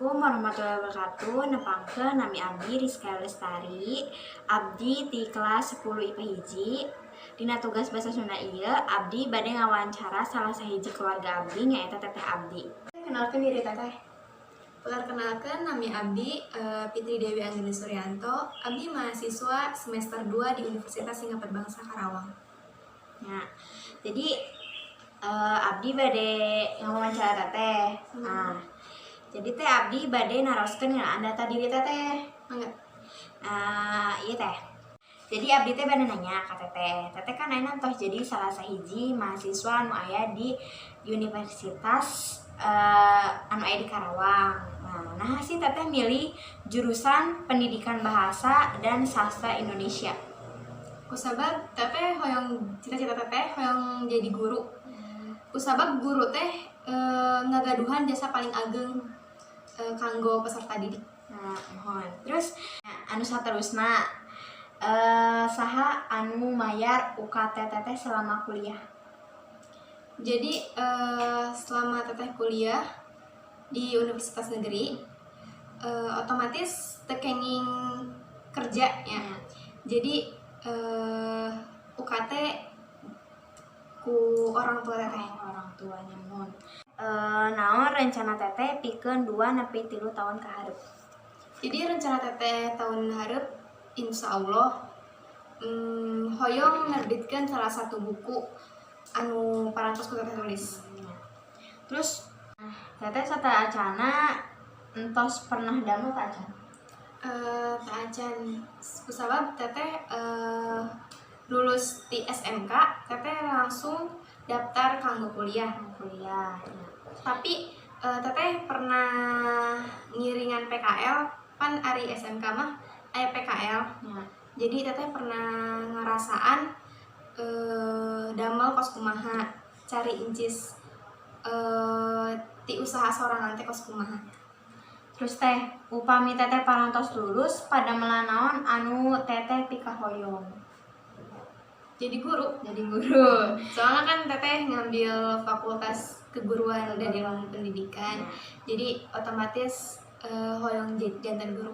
Assalamualaikum warahmatullahi wabarakatuh. Nepangkeun nami abdi Rizka Lestari. Abdi di kelas 10 IPA hiji. Dina tugas bahasa Sunda ieu abdi bade ngawawancara salah sahiji keluarga abdi nyaeta teteh abdi. Kenalkeun diri teteh. Perkenalkan, nami Abdi Fitri Dewi Anggeni Suryanto. Abdi mahasiswa semester 2 di Universitas Singapura Bangsa Karawang. Nah, jadi abdi bade ngawawancara teteh. Nah, jadi teh abdi bade naroskeun ngaran data diri teteh. Mangga. Iya teh. Jadi abdi teh bade nanya ka teteh. Teteh kan ayeuna tos jadi salah sahiji mahasiswa anu aya di Universitas anu aya di Karawang. Nah si teteh milih jurusan Pendidikan Bahasa dan Sastra Indonesia. Kusabab teteh hoyong cita-cita teteh hoyong jadi guru. Kusabab guru teh ngagaduhan jasa paling ageng kanggo peserta didik. Nah, mohon. Terus anu saterusna saha anu mayar UKT teteh selama kuliah? Jadi selama teteh kuliah di universitas negeri, otomatis tekenging kerja ya. Jadi UKT ku orang tua teteh. Orang tuanya mohon. Naon rencana teteh pikeun 2 nepi 3 tahun ka hareup? Jadi rencana teteh tahun hareup insya Allah hoyong nerbitkeun salah satu buku anu parantos ku teteh tulis. Terus teteh sateacana entos pernah damel tak acan? Tak acan kusabab teteh lulus di SMK teteh langsung daftar kanggo kuliah. Ya. Tapi teteh pernah ngiringan PKL pan ari SMK mah aya PKL. Ya. Jadi teteh pernah ngerasaan damel kos kumaha, cari incis ti usaha sorangan teh kos kumaha. Terus teh upami teteh parantos lulus pada melanaon anu teteh pika hoyong? Jadi guru. Jadi guru. Soalnya kan teteh ngambil fakultas keguruan dan ilmu pendidikan. Jadi otomatis hoyong jantan guru.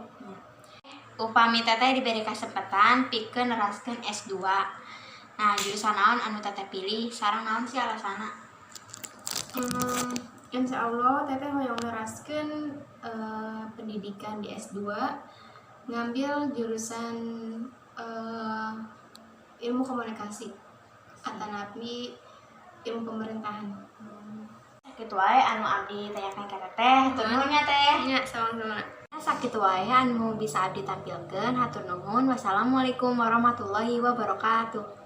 Upami teteh diberi kesempatan pikeun neraskeun S2. Nah, jurusan naon anu teteh pilih? Sareng naon sih alasana? Insya Allah teteh hoyong neraskeun pendidikan di S2, ngambil jurusan ilmu komunikasi atanapi ilmu pemerintahan. Sakitu wae anu abdi tanyakeun ka teteh. Hatur nuhun nya teh. Nya sama-sama. Sakitu wae anu bisa abdi tampilkeun. Hatur nuhun. Wassalamualaikum warahmatullahi wabarakatuh.